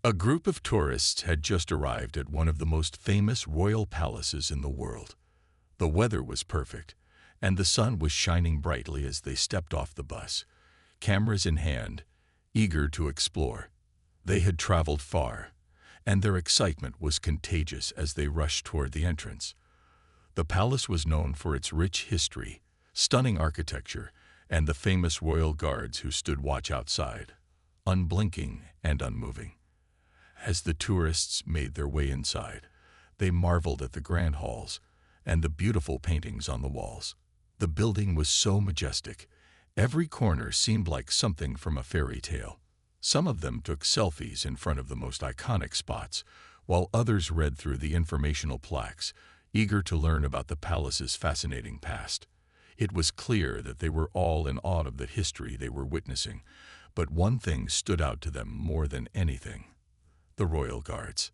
A group of tourists had just arrived at one of the most famous royal palaces in the world. The weather was perfect, and the sun was shining brightly as they stepped off the bus, cameras in hand, eager to explore. They had traveled far, and their excitement was contagious as they rushed toward the entrance. The palace was known for its rich history, stunning architecture, and the famous royal guards who stood watch outside, unblinking and unmoving. As the tourists made their way inside, they marveled at the grand halls and the beautiful paintings on the walls. The building was so majestic, every corner seemed like something from a fairy tale. Some of them took selfies in front of the most iconic spots, while others read through the informational plaques, eager to learn about the palace's fascinating past. It was clear that they were all in awe of the history they were witnessing, but one thing stood out to them more than anything: the royal guards.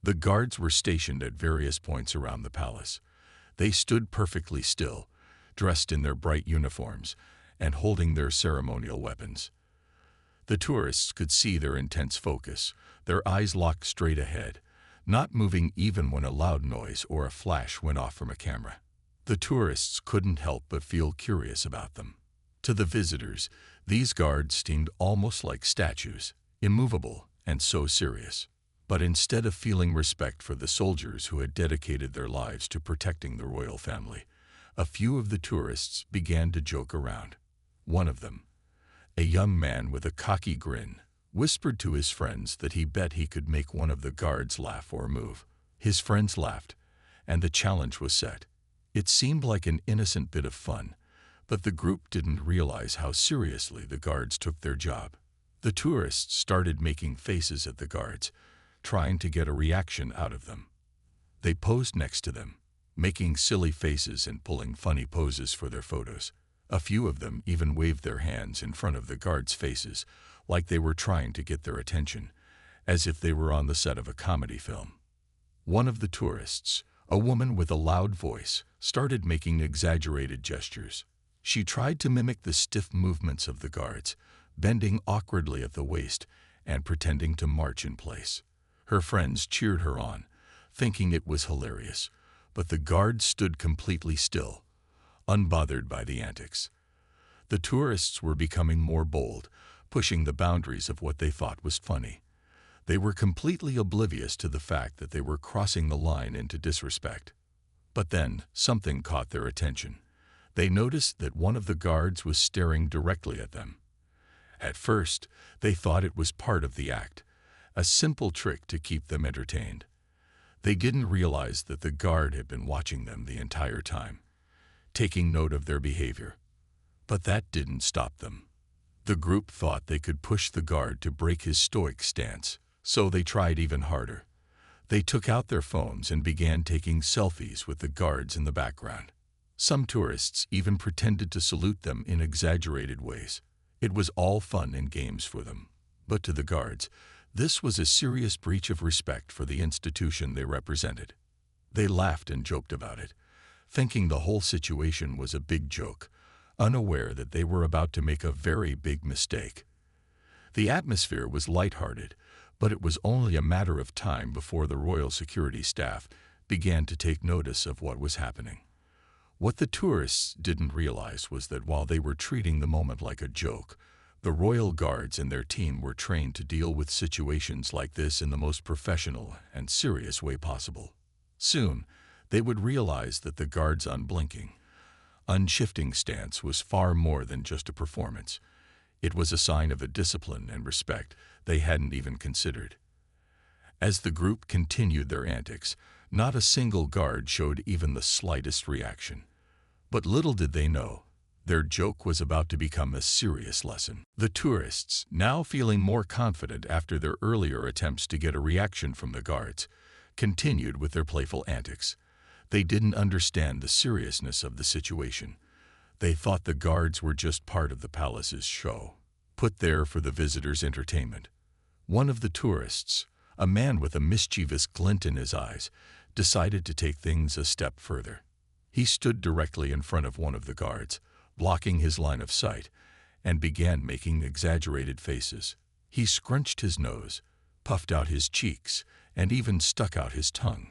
The guards were stationed at various points around the palace. They stood perfectly still, dressed in their bright uniforms and holding their ceremonial weapons. The tourists could see their intense focus, their eyes locked straight ahead, not moving even when a loud noise or a flash went off from a camera. The tourists couldn't help but feel curious about them. To the visitors, these guards seemed almost like statues, immovable and so serious. But instead of feeling respect for the soldiers who had dedicated their lives to protecting the royal family, a few of the tourists began to joke around. One of them, a young man with a cocky grin, whispered to his friends that he bet he could make one of the guards laugh or move. His friends laughed, and the challenge was set. It seemed like an innocent bit of fun, but the group didn't realize how seriously the guards took their job. The tourists started making faces at the guards, trying to get a reaction out of them. They posed next to them, making silly faces and pulling funny poses for their photos. A few of them even waved their hands in front of the guards' faces, like they were trying to get their attention, as if they were on the set of a comedy film. One of the tourists, a woman with a loud voice, started making exaggerated gestures. She tried to mimic the stiff movements of the guards, bending awkwardly at the waist and pretending to march in place. Her friends cheered her on, thinking it was hilarious, but the guards stood completely still, unbothered by the antics. The tourists were becoming more bold, pushing the boundaries of what they thought was funny. They were completely oblivious to the fact that they were crossing the line into disrespect. But then something caught their attention. They noticed that one of the guards was staring directly at them. At first, they thought it was part of the act, a simple trick to keep them entertained. They didn't realize that the guard had been watching them the entire time, taking note of their behavior. But that didn't stop them. The group thought they could push the guard to break his stoic stance, so they tried even harder. They took out their phones and began taking selfies with the guards in the background. Some tourists even pretended to salute them in exaggerated ways. It was all fun and games for them. But to the guards, this was a serious breach of respect for the institution they represented. They laughed and joked about it, thinking the whole situation was a big joke, unaware that they were about to make a very big mistake. The atmosphere was lighthearted, but it was only a matter of time before the royal security staff began to take notice of what was happening. What the tourists didn't realize was that while they were treating the moment like a joke, the royal guards and their team were trained to deal with situations like this in the most professional and serious way possible. Soon, they would realize that the guards' unblinking, unshifting stance was far more than just a performance. It was a sign of a discipline and respect they hadn't even considered. As the group continued their antics, not a single guard showed even the slightest reaction. But little did they know, their joke was about to become a serious lesson. The tourists, now feeling more confident after their earlier attempts to get a reaction from the guards, continued with their playful antics. They didn't understand the seriousness of the situation. They thought the guards were just part of the palace's show, put there for the visitors' entertainment. One of the tourists, a man with a mischievous glint in his eyes, decided to take things a step further. He stood directly in front of one of the guards, blocking his line of sight, and began making exaggerated faces. He scrunched his nose, puffed out his cheeks, and even stuck out his tongue.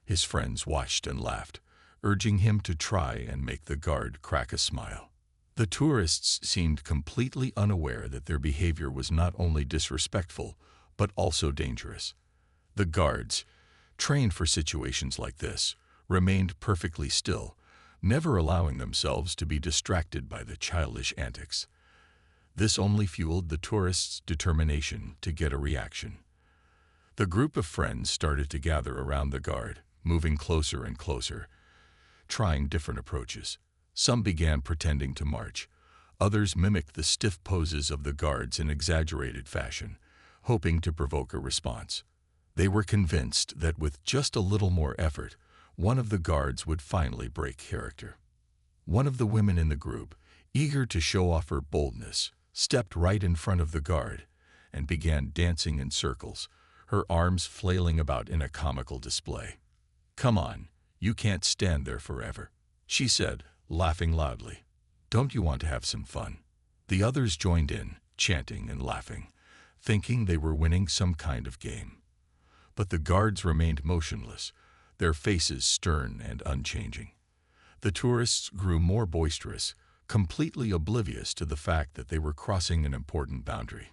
His friends watched and laughed, urging him to try and make the guard crack a smile. The tourists seemed completely unaware that their behavior was not only disrespectful, but also dangerous. The guards, trained for situations like this, remained perfectly still, never allowing themselves to be distracted by the childish antics. This only fueled the tourists' determination to get a reaction. The group of friends started to gather around the guard, moving closer and closer, trying different approaches. Some began pretending to march. Others mimicked the stiff poses of the guards in exaggerated fashion, hoping to provoke a response. They were convinced that with just a little more effort, one of the guards would finally break character. One of the women in the group, eager to show off her boldness, stepped right in front of the guard and began dancing in circles, her arms flailing about in a comical display. "Come on, you can't stand there forever," she said, laughing loudly. "Don't you want to have some fun?" The others joined in, chanting and laughing, thinking they were winning some kind of game. But the guards remained motionless, their faces stern and unchanging. The tourists grew more boisterous, completely oblivious to the fact that they were crossing an important boundary.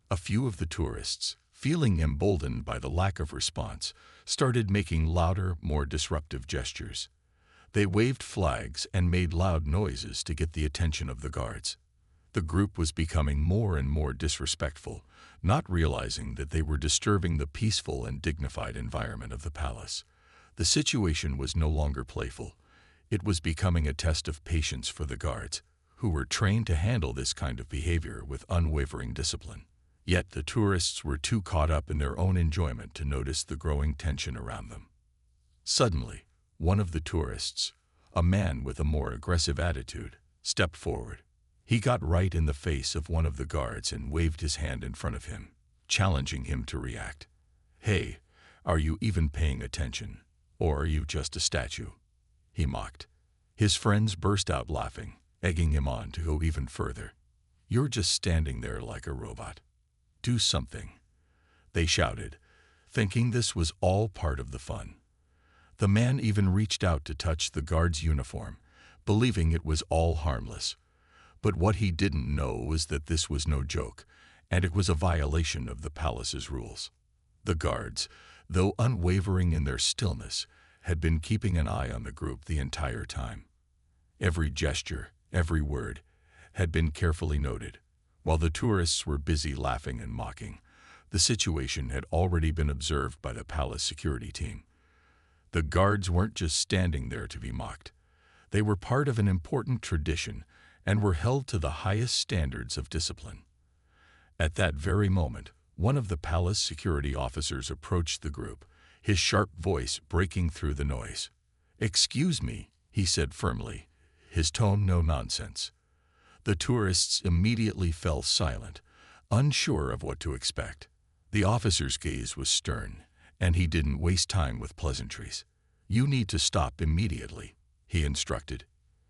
A few of the tourists, feeling emboldened by the lack of response, started making louder, more disruptive gestures. They waved flags and made loud noises to get the attention of the guards. The group was becoming more and more disrespectful, not realizing that they were disturbing the peaceful and dignified environment of the palace. The situation was no longer playful. It was becoming a test of patience for the guards, who were trained to handle this kind of behavior with unwavering discipline. Yet the tourists were too caught up in their own enjoyment to notice the growing tension around them. Suddenly, one of the tourists, a man with a more aggressive attitude, stepped forward. He got right in the face of one of the guards and waved his hand in front of him, challenging him to react. "Hey, are you even paying attention? Or are you just a statue?" he mocked. His friends burst out laughing, egging him on to go even further. "You're just standing there like a robot. Do something," they shouted, thinking this was all part of the fun. The man even reached out to touch the guard's uniform, believing it was all harmless. But what he didn't know was that this was no joke, and it was a violation of the palace's rules. The guards, though unwavering in their stillness, had been keeping an eye on the group the entire time. Every gesture, every word, had been carefully noted. While the tourists were busy laughing and mocking, the situation had already been observed by the palace security team. The guards weren't just standing there to be mocked. They were part of an important tradition and were held to the highest standards of discipline. At that very moment, one of the palace security officers approached the group, his sharp voice breaking through the noise. "Excuse me," he said firmly, his tone no nonsense. The tourists immediately fell silent, unsure of what to expect. The officer's gaze was stern, and he didn't waste time with pleasantries. "You need to stop immediately," he instructed.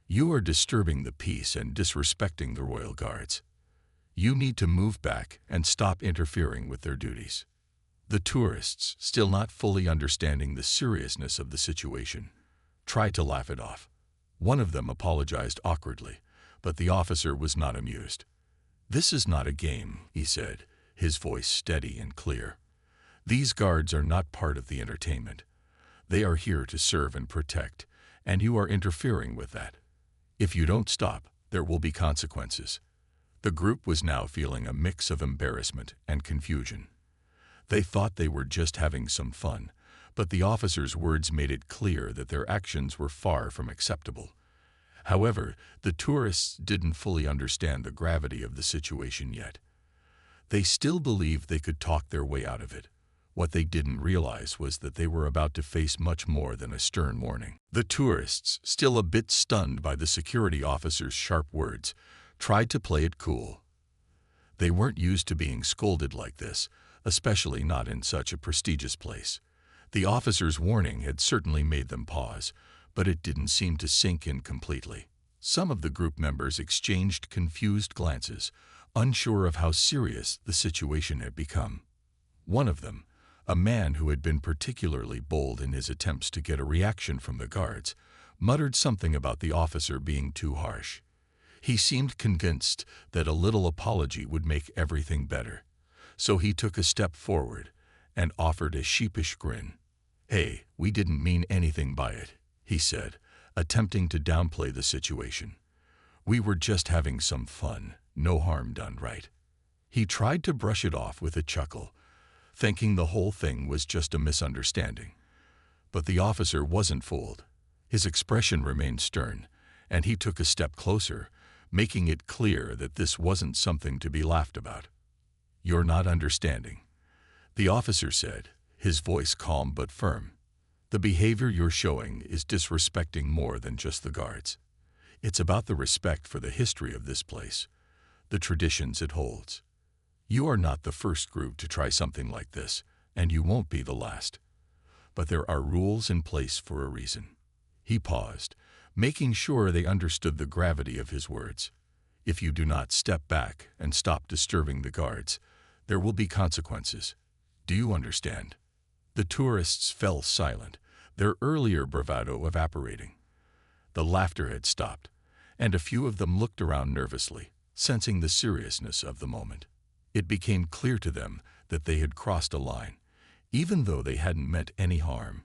"You are disturbing the peace and disrespecting the royal guards. You need to move back and stop interfering with their duties." The tourists, still not fully understanding the seriousness of the situation, tried to laugh it off. One of them apologized awkwardly, but the officer was not amused. "This is not a game," he said, his voice steady and clear. "These guards are not part of the entertainment. They are here to serve and protect, and you are interfering with that. If you don't stop, there will be consequences." The group was now feeling a mix of embarrassment and confusion. They thought they were just having some fun, but the officer's words made it clear that their actions were far from acceptable. However, the tourists didn't fully understand the gravity of the situation yet. They still believed they could talk their way out of it. What they didn't realize was that they were about to face much more than a stern warning. The tourists, still a bit stunned by the security officer's sharp words, tried to play it cool. They weren't used to being scolded like this, especially not in such a prestigious place. The officer's warning had certainly made them pause, but it didn't seem to sink in completely. Some of the group members exchanged confused glances, unsure of how serious the situation had become. One of them, a man who had been particularly bold in his attempts to get a reaction from the guards, muttered something about the officer being too harsh. He seemed convinced that a little apology would make everything better. So he took a step forward and offered a sheepish grin. "Hey, we didn't mean anything by it," he said, attempting to downplay the situation. "We were just having some fun, no harm done, right?" He tried to brush it off with a chuckle, thinking the whole thing was just a misunderstanding. But the officer wasn't fooled. His expression remained stern, and he took a step closer, making it clear that this wasn't something to be laughed about. "You're not understanding," the officer said, his voice calm but firm. "The behavior you're showing is disrespecting more than just the guards. It's about the respect for the history of this place, the traditions it holds. You are not the first group to try something like this, and you won't be the last. But there are rules in place for a reason." He paused, making sure they understood the gravity of his words. "If you do not step back and stop disturbing the guards, there will be consequences. Do you understand?" The tourists fell silent, their earlier bravado evaporating. The laughter had stopped, and a few of them looked around nervously, sensing the seriousness of the moment. It became clear to them that they had crossed a line, even though they hadn't meant any harm.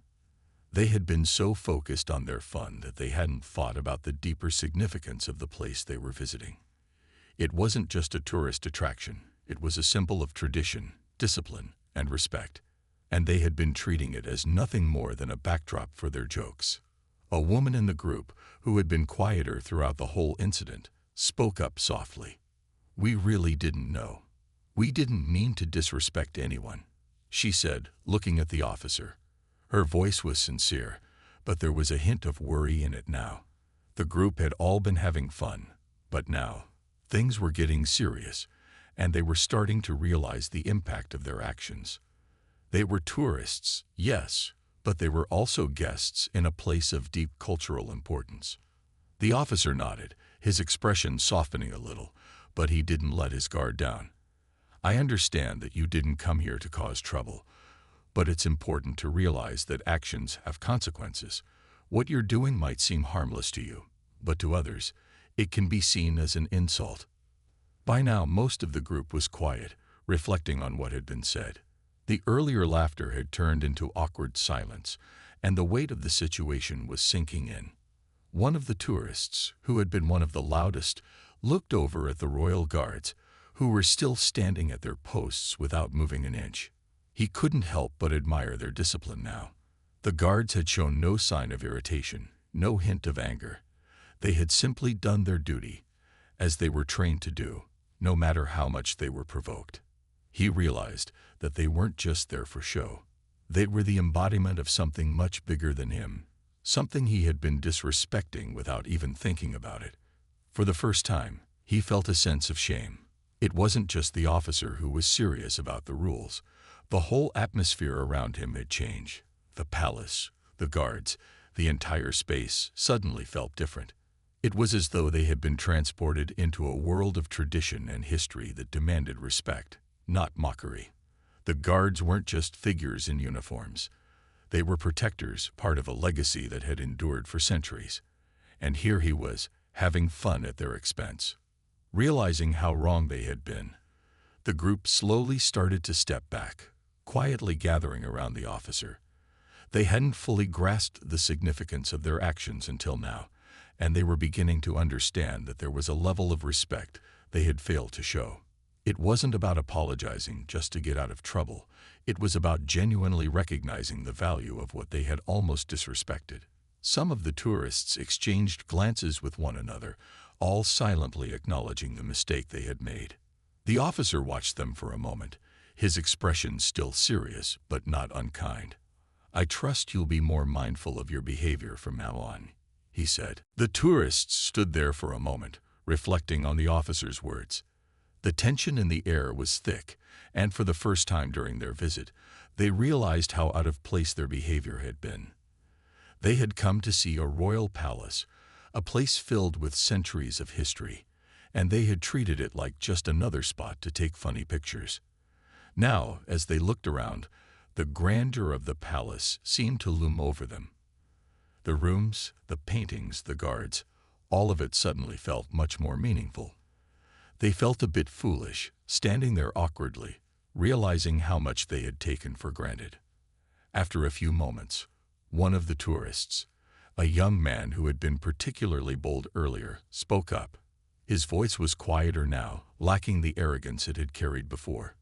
They had been so focused on their fun that they hadn't thought about the deeper significance of the place they were visiting. It wasn't just a tourist attraction, it was a symbol of tradition, discipline, and respect. And they had been treating it as nothing more than a backdrop for their jokes. A woman in the group, who had been quieter throughout the whole incident, spoke up softly. "We really didn't know. We didn't mean to disrespect anyone," she said, looking at the officer. Her voice was sincere, but there was a hint of worry in it now. The group had all been having fun, but now things were getting serious, and they were starting to realize the impact of their actions. They were tourists, yes, but they were also guests in a place of deep cultural importance. The officer nodded, his expression softening a little, but he didn't let his guard down. "I understand that you didn't come here to cause trouble, but it's important to realize that actions have consequences. What you're doing might seem harmless to you, but to others, it can be seen as an insult." By now, most of the group was quiet, reflecting on what had been said. The earlier laughter had turned into awkward silence, and the weight of the situation was sinking in. One of the tourists, who had been one of the loudest, looked over at the royal guards, who were still standing at their posts without moving an inch. He couldn't help but admire their discipline now. The guards had shown no sign of irritation, no hint of anger. They had simply done their duty, as they were trained to do, no matter how much they were provoked. He realized that they weren't just there for show. They were the embodiment of something much bigger than him, something he had been disrespecting without even thinking about it. For the first time, he felt a sense of shame. It wasn't just the officer who was serious about the rules. The whole atmosphere around him had changed. The palace, the guards, the entire space suddenly felt different. It was as though they had been transported into a world of tradition and history that demanded respect, not mockery. The guards weren't just figures in uniforms. They were protectors, part of a legacy that had endured for centuries. And here he was, having fun at their expense. Realizing how wrong they had been, the group slowly started to step back, quietly gathering around the officer. They hadn't fully grasped the significance of their actions until now, and they were beginning to understand that there was a level of respect they had failed to show. It wasn't about apologizing just to get out of trouble. It was about genuinely recognizing the value of what they had almost disrespected. Some of the tourists exchanged glances with one another, all silently acknowledging the mistake they had made. The officer watched them for a moment, his expression still serious but not unkind. "I trust you'll be more mindful of your behavior from now on," he said. The tourists stood there for a moment, reflecting on the officer's words. The tension in the air was thick, and for the first time during their visit, they realized how out of place their behavior had been. They had come to see a royal palace, a place filled with centuries of history, and they had treated it like just another spot to take funny pictures. Now, as they looked around, the grandeur of the palace seemed to loom over them. The rooms, the paintings, the guards, all of it suddenly felt much more meaningful. They felt a bit foolish, standing there awkwardly, realizing how much they had taken for granted. After a few moments, one of the tourists, a young man who had been particularly bold earlier, spoke up. His voice was quieter now, lacking the arrogance it had carried before.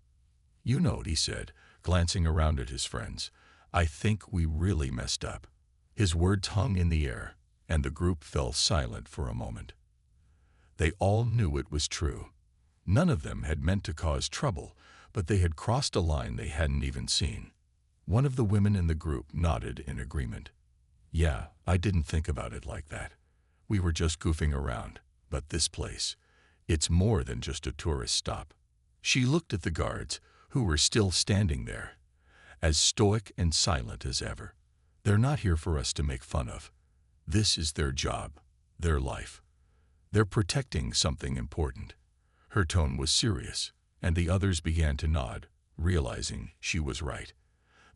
"You know," he said, glancing around at his friends, "I think we really messed up." His words hung in the air, and the group fell silent for a moment. They all knew it was true. None of them had meant to cause trouble, but they had crossed a line they hadn't even seen. One of the women in the group nodded in agreement. "Yeah, I didn't think about it like that. We were just goofing around. But this place, it's more than just a tourist stop." She looked at the guards, who were still standing there, as stoic and silent as ever. "They're not here for us to make fun of. This is their job, their life. They're protecting something important." Her tone was serious, and the others began to nod, realizing she was right.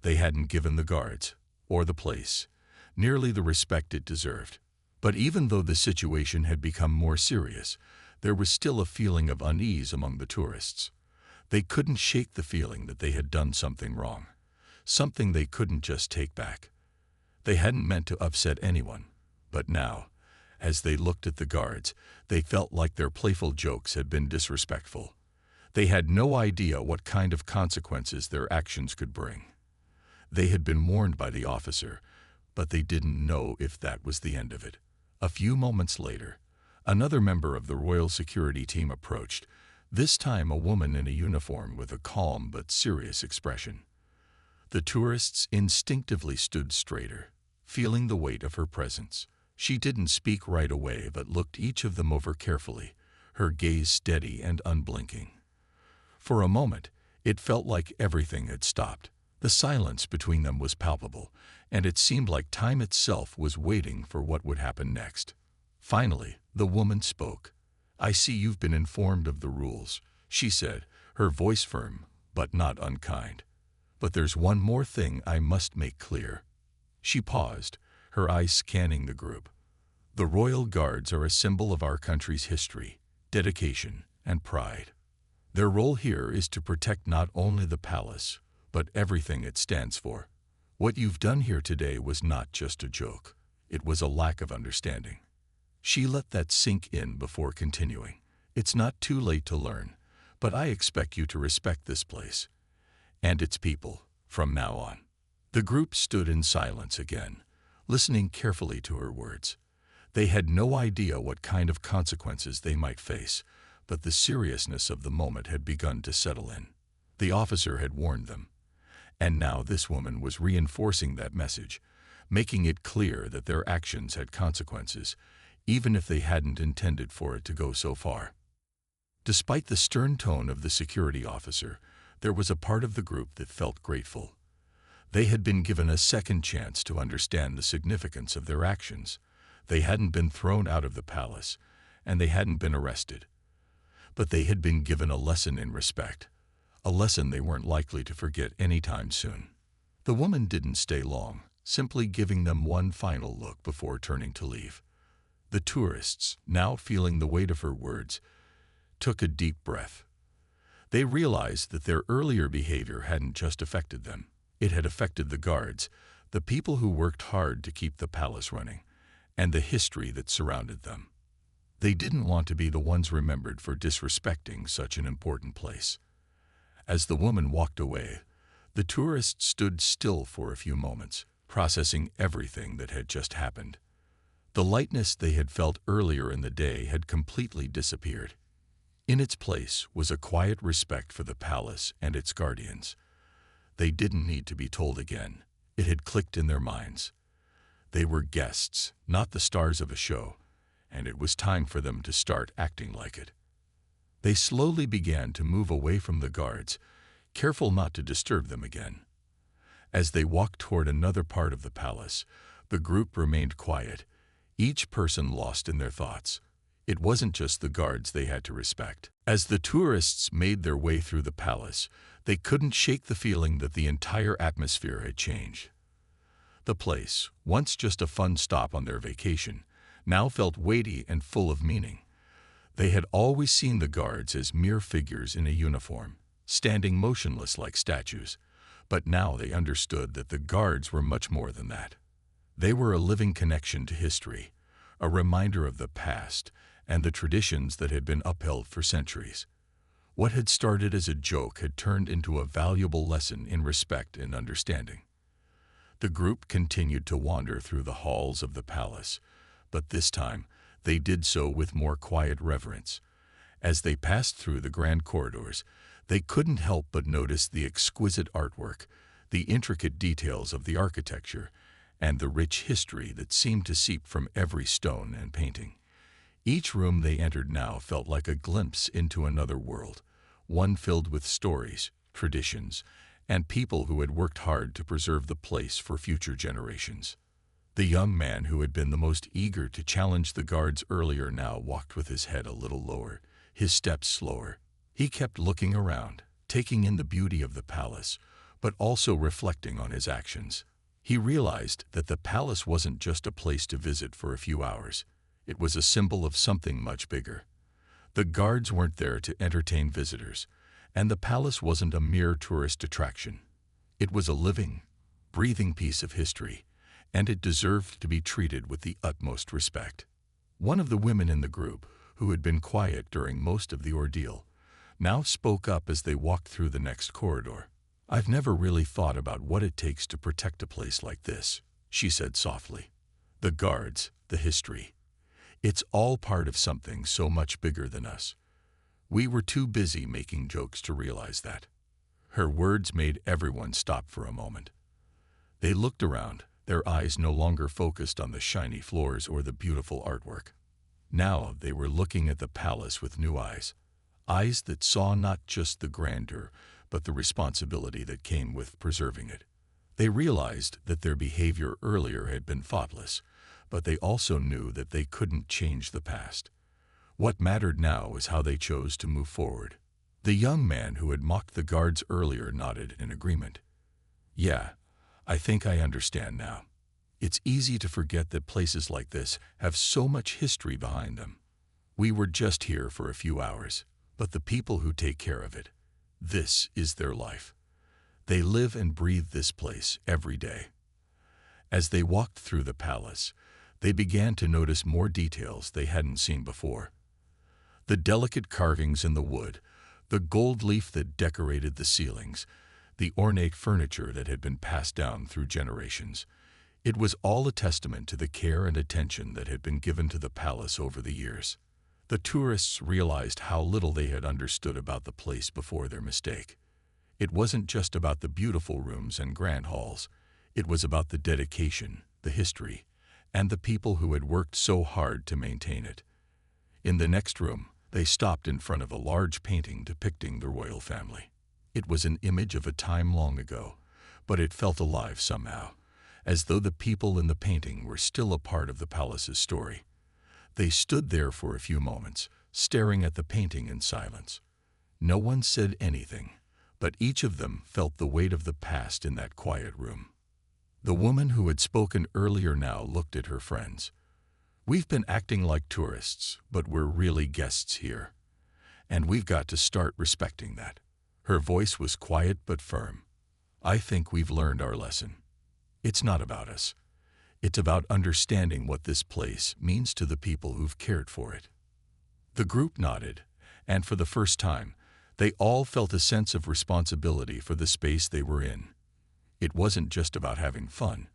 They hadn't given the guards, or the place, nearly the respect it deserved. But even though the situation had become more serious, there was still a feeling of unease among the tourists. They couldn't shake the feeling that they had done something wrong, something they couldn't just take back. They hadn't meant to upset anyone, but now, as they looked at the guards, they felt like their playful jokes had been disrespectful. They had no idea what kind of consequences their actions could bring. They had been warned by the officer, but they didn't know if that was the end of it. A few moments later, another member of the royal security team approached, this time a woman in a uniform with a calm but serious expression. The tourists instinctively stood straighter, feeling the weight of her presence. She didn't speak right away but looked each of them over carefully, her gaze steady and unblinking. For a moment, it felt like everything had stopped. The silence between them was palpable, and it seemed like time itself was waiting for what would happen next. Finally, the woman spoke. "I see you've been informed of the rules," she said, her voice firm, but not unkind. "But there's one more thing I must make clear." She paused, her eyes scanning the group. "The royal guards are a symbol of our country's history, dedication, and pride. Their role here is to protect not only the palace, but everything it stands for. What you've done here today was not just a joke. It was a lack of understanding." She let that sink in before continuing. "It's not too late to learn, but I expect you to respect this place and its people from now on." The group stood in silence again, listening carefully to her words. They had no idea what kind of consequences they might face, but the seriousness of the moment had begun to settle in. The officer had warned them, and now this woman was reinforcing that message, making it clear that their actions had consequences, even if they hadn't intended for it to go so far. Despite the stern tone of the security officer, there was a part of the group that felt grateful. They had been given a second chance to understand the significance of their actions. They hadn't been thrown out of the palace, and they hadn't been arrested. But they had been given a lesson in respect, a lesson they weren't likely to forget anytime soon. The woman didn't stay long, simply giving them one final look before turning to leave. The tourists, now feeling the weight of her words, took a deep breath. They realized that their earlier behavior hadn't just affected them. It had affected the guards, the people who worked hard to keep the palace running, and the history that surrounded them. They didn't want to be the ones remembered for disrespecting such an important place. As the woman walked away, the tourists stood still for a few moments, processing everything that had just happened. The lightness they had felt earlier in the day had completely disappeared. In its place was a quiet respect for the palace and its guardians. They didn't need to be told again. It had clicked in their minds. They were guests, not the stars of a show, and it was time for them to start acting like it. They slowly began to move away from the guards, careful not to disturb them again. As they walked toward another part of the palace, the group remained quiet, each person lost in their thoughts. It wasn't just the guards they had to respect. As the tourists made their way through the palace, they couldn't shake the feeling that the entire atmosphere had changed. The place, once just a fun stop on their vacation, now felt weighty and full of meaning. They had always seen the guards as mere figures in a uniform, standing motionless like statues, but now they understood that the guards were much more than that. They were a living connection to history, a reminder of the past and the traditions that had been upheld for centuries. What had started as a joke had turned into a valuable lesson in respect and understanding. The group continued to wander through the halls of the palace, but this time they did so with more quiet reverence. As they passed through the grand corridors, they couldn't help but notice the exquisite artwork, the intricate details of the architecture, and the rich history that seemed to seep from every stone and painting. Each room they entered now felt like a glimpse into another world, one filled with stories, traditions, and people who had worked hard to preserve the place for future generations. The young man who had been the most eager to challenge the guards earlier now walked with his head a little lower, his steps slower. He kept looking around, taking in the beauty of the palace, but also reflecting on his actions. He realized that the palace wasn't just a place to visit for a few hours. It was a symbol of something much bigger. The guards weren't there to entertain visitors, and the palace wasn't a mere tourist attraction. It was a living, breathing piece of history, and it deserved to be treated with the utmost respect. One of the women in the group, who had been quiet during most of the ordeal, now spoke up as they walked through the next corridor. "I've never really thought about what it takes to protect a place like this," she said softly. "The guards, the history. It's all part of something so much bigger than us. We were too busy making jokes to realize that." Her words made everyone stop for a moment. They looked around, their eyes no longer focused on the shiny floors or the beautiful artwork. Now they were looking at the palace with new eyes, eyes that saw not just the grandeur, but the responsibility that came with preserving it. They realized that their behavior earlier had been thoughtless, but they also knew that they couldn't change the past. What mattered now was how they chose to move forward. The young man who had mocked the guards earlier nodded in agreement. "Yeah, I think I understand now. It's easy to forget that places like this have so much history behind them. We were just here for a few hours, but the people who take care of it, this is their life. They live and breathe this place every day." As they walked through the palace, they began to notice more details they hadn't seen before. The delicate carvings in the wood, the gold leaf that decorated the ceilings, the ornate furniture that had been passed down through generations. It was all a testament to the care and attention that had been given to the palace over the years. The tourists realized how little they had understood about the place before their mistake. It wasn't just about the beautiful rooms and grand halls. It was about the dedication, the history, and the people who had worked so hard to maintain it. In the next room, they stopped in front of a large painting depicting the royal family. It was an image of a time long ago, but it felt alive somehow, as though the people in the painting were still a part of the palace's story. They stood there for a few moments, staring at the painting in silence. No one said anything, but each of them felt the weight of the past in that quiet room. The woman who had spoken earlier now looked at her friends. "We've been acting like tourists, but we're really guests here. And we've got to start respecting that." Her voice was quiet but firm. "I think we've learned our lesson. It's not about us. It's about understanding what this place means to the people who've cared for it." The group nodded, and for the first time, they all felt a sense of responsibility for the space they were in. It wasn't just about having fun.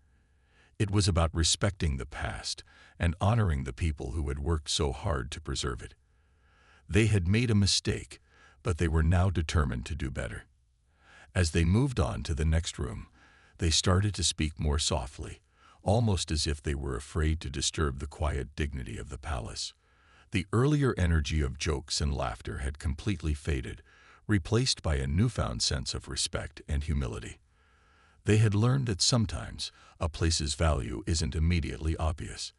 It was about respecting the past and honoring the people who had worked so hard to preserve it. They had made a mistake, but they were now determined to do better. As they moved on to the next room, they started to speak more softly, almost as if they were afraid to disturb the quiet dignity of the palace. The earlier energy of jokes and laughter had completely faded, replaced by a newfound sense of respect and humility. They had learned that sometimes a place's value isn't immediately obvious.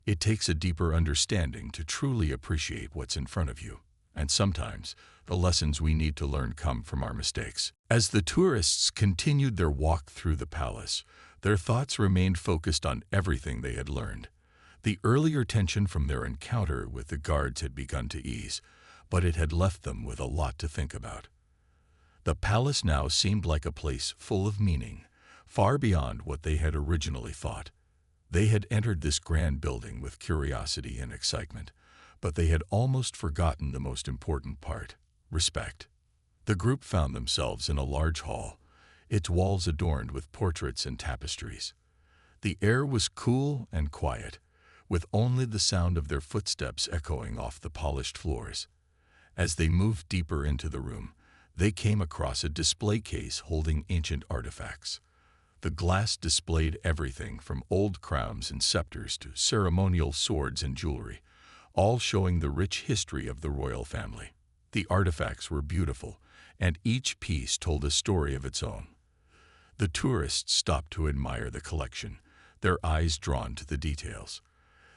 It takes a deeper understanding to truly appreciate what's in front of you. And sometimes, the lessons we need to learn come from our mistakes. As the tourists continued their walk through the palace, their thoughts remained focused on everything they had learned. The earlier tension from their encounter with the guards had begun to ease, but it had left them with a lot to think about. The palace now seemed like a place full of meaning, far beyond what they had originally thought. They had entered this grand building with curiosity and excitement, but they had almost forgotten the most important part: respect. The group found themselves in a large hall, its walls adorned with portraits and tapestries. The air was cool and quiet, with only the sound of their footsteps echoing off the polished floors. As they moved deeper into the room, they came across a display case holding ancient artifacts. The glass displayed everything from old crowns and scepters to ceremonial swords and jewelry, all showing the rich history of the royal family. The artifacts were beautiful, and each piece told a story of its own. The tourists stopped to admire the collection, their eyes drawn to the details.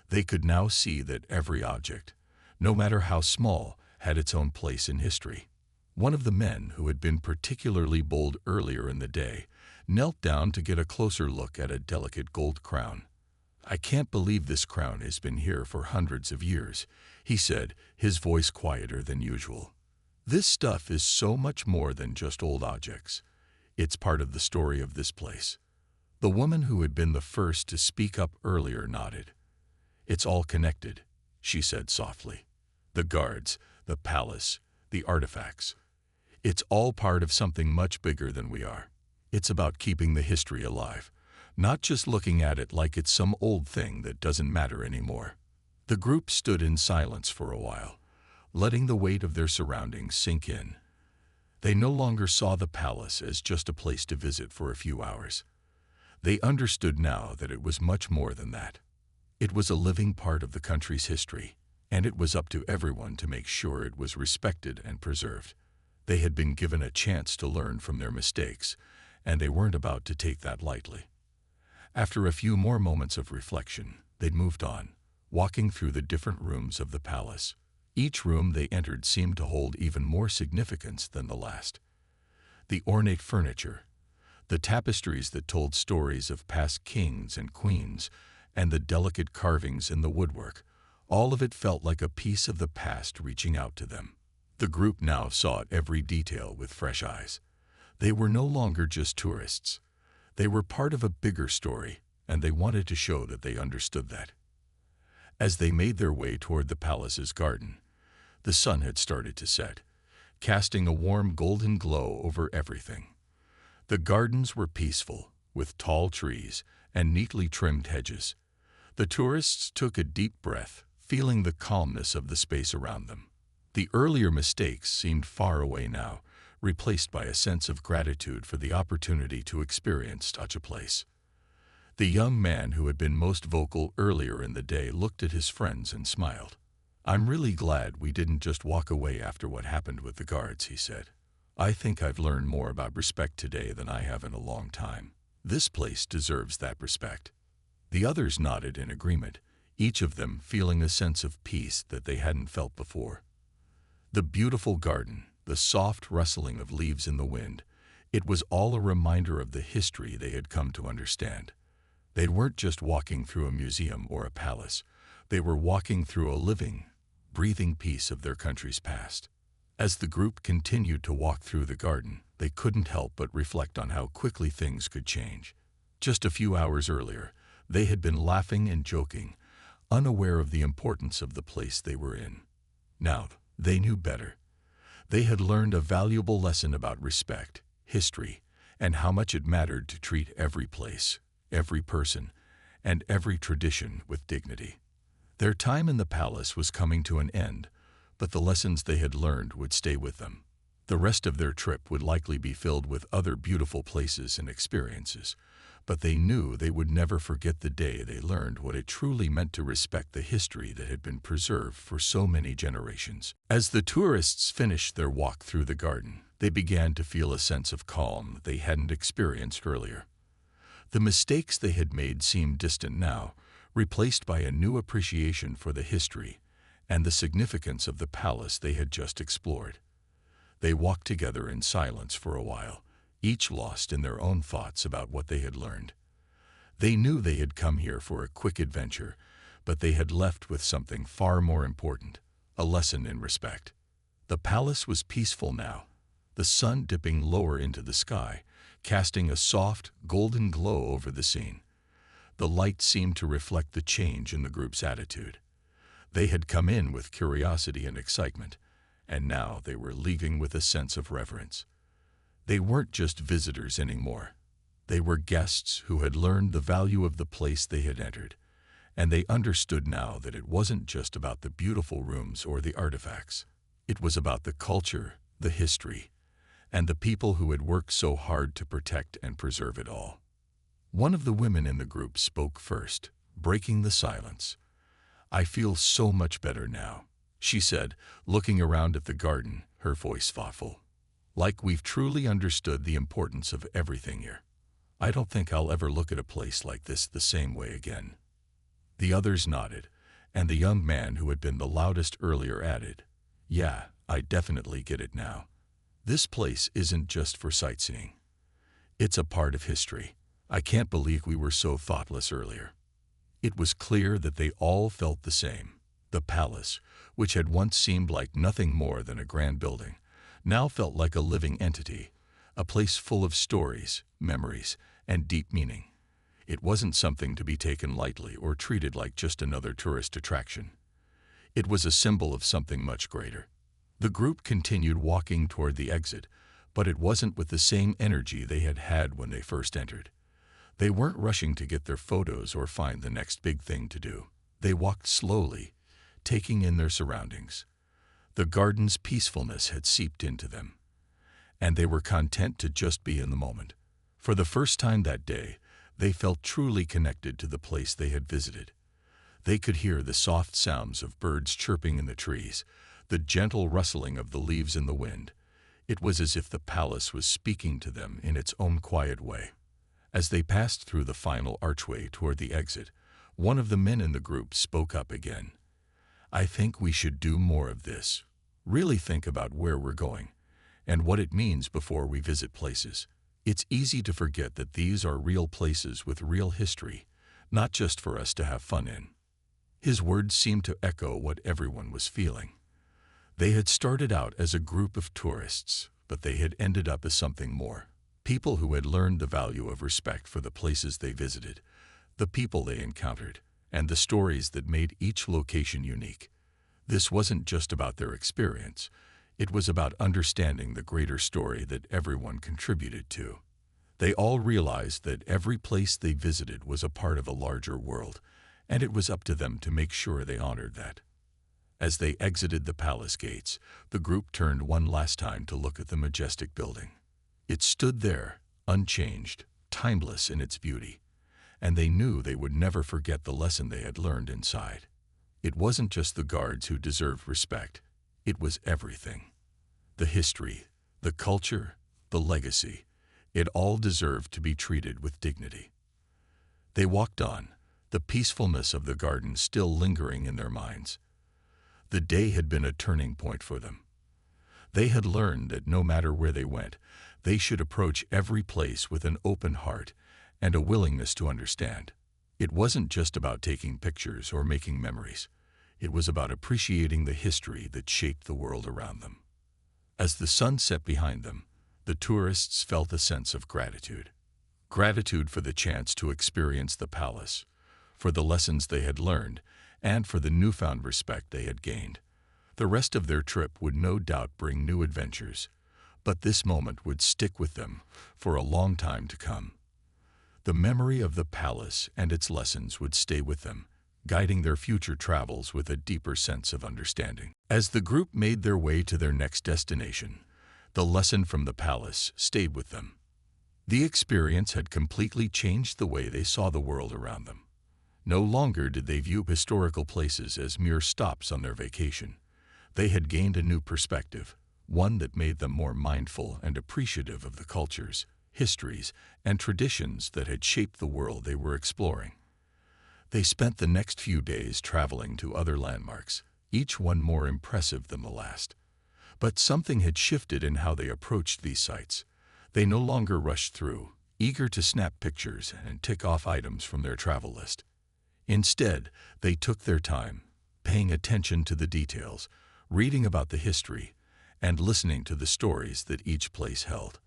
They could now see that every object, no matter how small, had its own place in history. One of the men, who had been particularly bold earlier in the day, knelt down to get a closer look at a delicate gold crown. "I can't believe this crown has been here for hundreds of years," he said, his voice quieter than usual. "This stuff is so much more than just old objects. It's part of the story of this place." The woman who had been the first to speak up earlier nodded. "It's all connected," she said softly. "The guards, the palace, the artifacts. It's all part of something much bigger than we are. It's about keeping the history alive, not just looking at it like it's some old thing that doesn't matter anymore." The group stood in silence for a while, letting the weight of their surroundings sink in. They no longer saw the palace as just a place to visit for a few hours. They understood now that it was much more than that. It was a living part of the country's history, and it was up to everyone to make sure it was respected and preserved. They had been given a chance to learn from their mistakes, and they weren't about to take that lightly. After a few more moments of reflection, they'd moved on, walking through the different rooms of the palace. Each room they entered seemed to hold even more significance than the last. The ornate furniture, the tapestries that told stories of past kings and queens, and the delicate carvings in the woodwork, all of it felt like a piece of the past reaching out to them. The group now saw every detail with fresh eyes. They were no longer just tourists. They were part of a bigger story, and they wanted to show that they understood that. As they made their way toward the palace's garden, the sun had started to set, casting a warm golden glow over everything. The gardens were peaceful, with tall trees and neatly trimmed hedges. The tourists took a deep breath, feeling the calmness of the space around them. The earlier mistakes seemed far away now, replaced by a sense of gratitude for the opportunity to experience such a place. The young man who had been most vocal earlier in the day looked at his friends and smiled. "I'm really glad we didn't just walk away after what happened with the guards," he said. "I think I've learned more about respect today than I have in a long time. This place deserves that respect." The others nodded in agreement, each of them feeling a sense of peace that they hadn't felt before. The beautiful garden, the soft rustling of leaves in the wind, it was all a reminder of the history they had come to understand. They weren't just walking through a museum or a palace. They were walking through a living, breathing piece of their country's past. As the group continued to walk through the garden, they couldn't help but reflect on how quickly things could change. Just a few hours earlier, they had been laughing and joking, unaware of the importance of the place they were in. Now, they knew better. They had learned a valuable lesson about respect, history, and how much it mattered to treat every place, every person, and every tradition with dignity. Their time in the palace was coming to an end, but the lessons they had learned would stay with them. The rest of their trip would likely be filled with other beautiful places and experiences, but they knew they would never forget the day they learned what it truly meant to respect the history that had been preserved for so many generations. As the tourists finished their walk through the garden, they began to feel a sense of calm they hadn't experienced earlier. The mistakes they had made seemed distant now, replaced by a new appreciation for the history and the significance of the palace they had just explored. They walked together in silence for a while, each lost in their own thoughts about what they had learned. They knew they had come here for a quick adventure, but they had left with something far more important, a lesson in respect. The palace was peaceful now, the sun dipping lower into the sky, casting a soft, golden glow over the scene. The light seemed to reflect the change in the group's attitude. They had come in with curiosity and excitement, and now they were leaving with a sense of reverence. They weren't just visitors anymore. They were guests who had learned the value of the place they had entered, and they understood now that it wasn't just about the beautiful rooms or the artifacts. It was about the culture, the history, and the people who had worked so hard to protect and preserve it all. One of the women in the group spoke first, breaking the silence. "I feel so much better now," she said, looking around at the garden, her voice thoughtful. "Like we've truly understood the importance of everything here. I don't think I'll ever look at a place like this the same way again." The others nodded, and the young man who had been the loudest earlier added, "Yeah, I definitely get it now. This place isn't just for sightseeing. It's a part of history. I can't believe we were so thoughtless earlier." It was clear that they all felt the same. The palace, which had once seemed like nothing more than a grand building, now felt like a living entity, a place full of stories, memories, and deep meaning. It wasn't something to be taken lightly or treated like just another tourist attraction. It was a symbol of something much greater. The group continued walking toward the exit, but it wasn't with the same energy they had had when they first entered. They weren't rushing to get their photos or find the next big thing to do. They walked slowly, taking in their surroundings. The garden's peacefulness had seeped into them, and they were content to just be in the moment. For the first time that day, they felt truly connected to the place they had visited. They could hear the soft sounds of birds chirping in the trees, the gentle rustling of the leaves in the wind. It was as if the palace was speaking to them in its own quiet way. As they passed through the final archway toward the exit, one of the men in the group spoke up again. "I think we should do more of this. Really think about where we're going and what it means before we visit places. It's easy to forget that these are real places with real history, not just for us to have fun in." His words seemed to echo what everyone was feeling. They had started out as a group of tourists, but they had ended up as something more. People who had learned the value of respect for the places they visited, the people they encountered, and the stories that made each location unique. This wasn't just about their experience. It was about understanding the greater story that everyone contributed to. They all realized that every place they visited was a part of a larger world, and it was up to them to make sure they honored that. As they exited the palace gates, the group turned one last time to look at the majestic building. It stood there, unchanged, timeless in its beauty, and they knew they would never forget the lesson they had learned inside. It wasn't just the guards who deserved respect. It was everything. The history, the culture, the legacy. It all deserved to be treated with dignity. They walked on, the peacefulness of the garden still lingering in their minds. The day had been a turning point for them. They had learned that no matter where they went, they should approach every place with an open heart and a willingness to understand. It wasn't just about taking pictures or making memories. It was about appreciating the history that shaped the world around them. As the sun set behind them, the tourists felt a sense of gratitude. Gratitude for the chance to experience the palace, for the lessons they had learned, and for the newfound respect they had gained. The rest of their trip would no doubt bring new adventures, but this moment would stick with them for a long time to come. The memory of the palace and its lessons would stay with them, guiding their future travels with a deeper sense of understanding. As the group made their way to their next destination, the lesson from the palace stayed with them. The experience had completely changed the way they saw the world around them. No longer did they view historical places as mere stops on their vacation. They had gained a new perspective, one that made them more mindful and appreciative of the cultures, histories, and traditions that had shaped the world they were exploring. They spent the next few days traveling to other landmarks, each one more impressive than the last. But something had shifted in how they approached these sites. They no longer rushed through, eager to snap pictures and tick off items from their travel list. Instead, they took their time, paying attention to the details, reading about the history, and listening to the stories that each place held.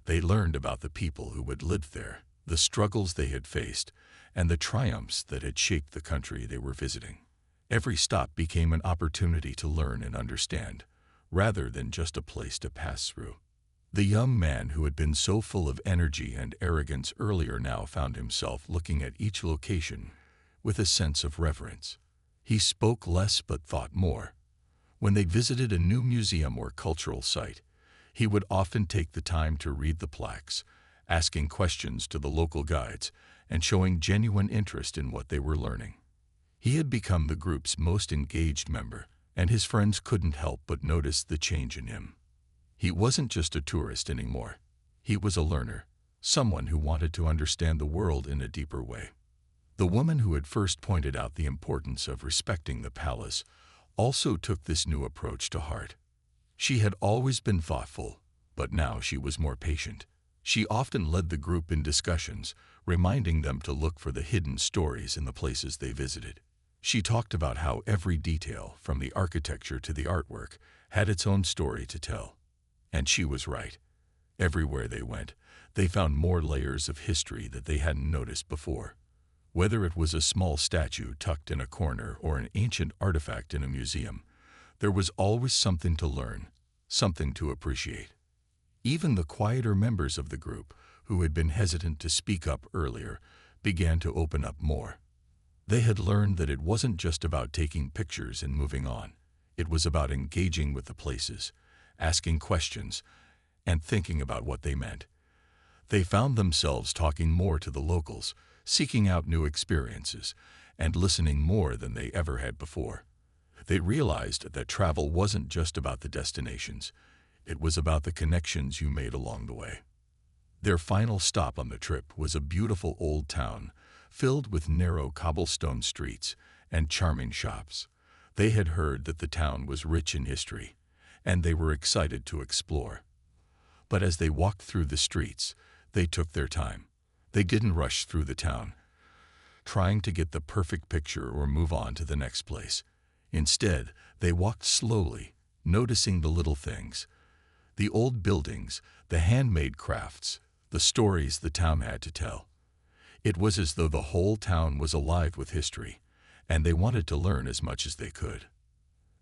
They learned about the people who had lived there, the struggles they had faced, and the triumphs that had shaped the country they were visiting. Every stop became an opportunity to learn and understand, rather than just a place to pass through. The young man who had been so full of energy and arrogance earlier now found himself looking at each location with a sense of reverence. He spoke less but thought more. When they visited a new museum or cultural site, he would often take the time to read the plaques, asking questions to the local guides and showing genuine interest in what they were learning. He had become the group's most engaged member, and his friends couldn't help but notice the change in him. He wasn't just a tourist anymore. He was a learner, someone who wanted to understand the world in a deeper way. The woman who had first pointed out the importance of respecting the palace also took this new approach to heart. She had always been thoughtful, but now she was more patient. She often led the group in discussions, reminding them to look for the hidden stories in the places they visited. She talked about how every detail, from the architecture to the artwork, had its own story to tell. And she was right. Everywhere they went, they found more layers of history that they hadn't noticed before. Whether it was a small statue tucked in a corner or an ancient artifact in a museum, there was always something to learn, something to appreciate. Even the quieter members of the group, who had been hesitant to speak up earlier, began to open up more. They had learned that it wasn't just about taking pictures and moving on. It was about engaging with the places, asking questions, and thinking about what they meant. They found themselves talking more to the locals, seeking out new experiences, and listening more than they ever had before. They realized that travel wasn't just about the destinations. It was about the connections you made along the way. Their final stop on the trip was a beautiful old town, filled with narrow cobblestone streets and charming shops. They had heard that the town was rich in history, and they were excited to explore. But as they walked through the streets, they took their time. They didn't rush through the town, trying to get the perfect picture or move on to the next place. Instead, they walked slowly, noticing the little things, the old buildings, the handmade crafts, the stories the town had to tell. It was as though the whole town was alive with history, and they wanted to learn as much as they could.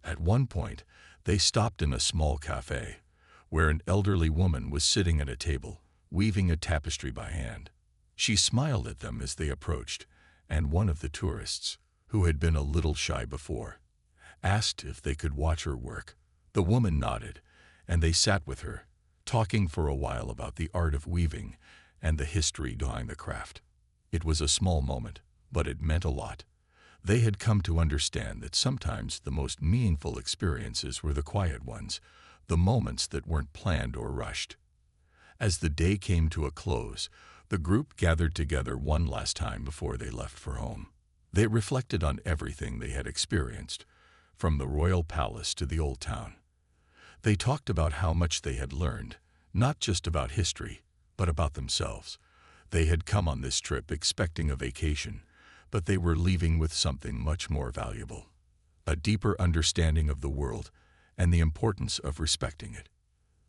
At one point, they stopped in a small cafe, where an elderly woman was sitting at a table, weaving a tapestry by hand. She smiled at them as they approached, and one of the tourists, who had been a little shy before, asked if they could watch her work. The woman nodded, and they sat with her, talking for a while about the art of weaving and the history behind the craft. It was a small moment, but it meant a lot. They had come to understand that sometimes the most meaningful experiences were the quiet ones, the moments that weren't planned or rushed. As the day came to a close, the group gathered together one last time before they left for home. They reflected on everything they had experienced, from the royal palace to the old town. They talked about how much they had learned, not just about history, but about themselves. They had come on this trip expecting a vacation, but they were leaving with something much more valuable, a deeper understanding of the world and the importance of respecting it.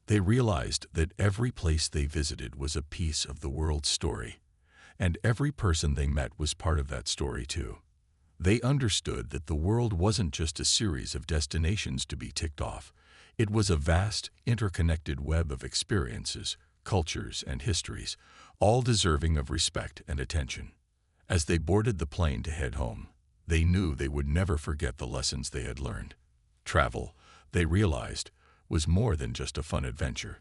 They realized that every place they visited was a piece of the world's story, and every person they met was part of that story too. They understood that the world wasn't just a series of destinations to be ticked off. It was a vast, interconnected web of experiences, cultures, and histories, all deserving of respect and attention. As they boarded the plane to head home, they knew they would never forget the lessons they had learned. Travel, they realized, was more than just a fun adventure.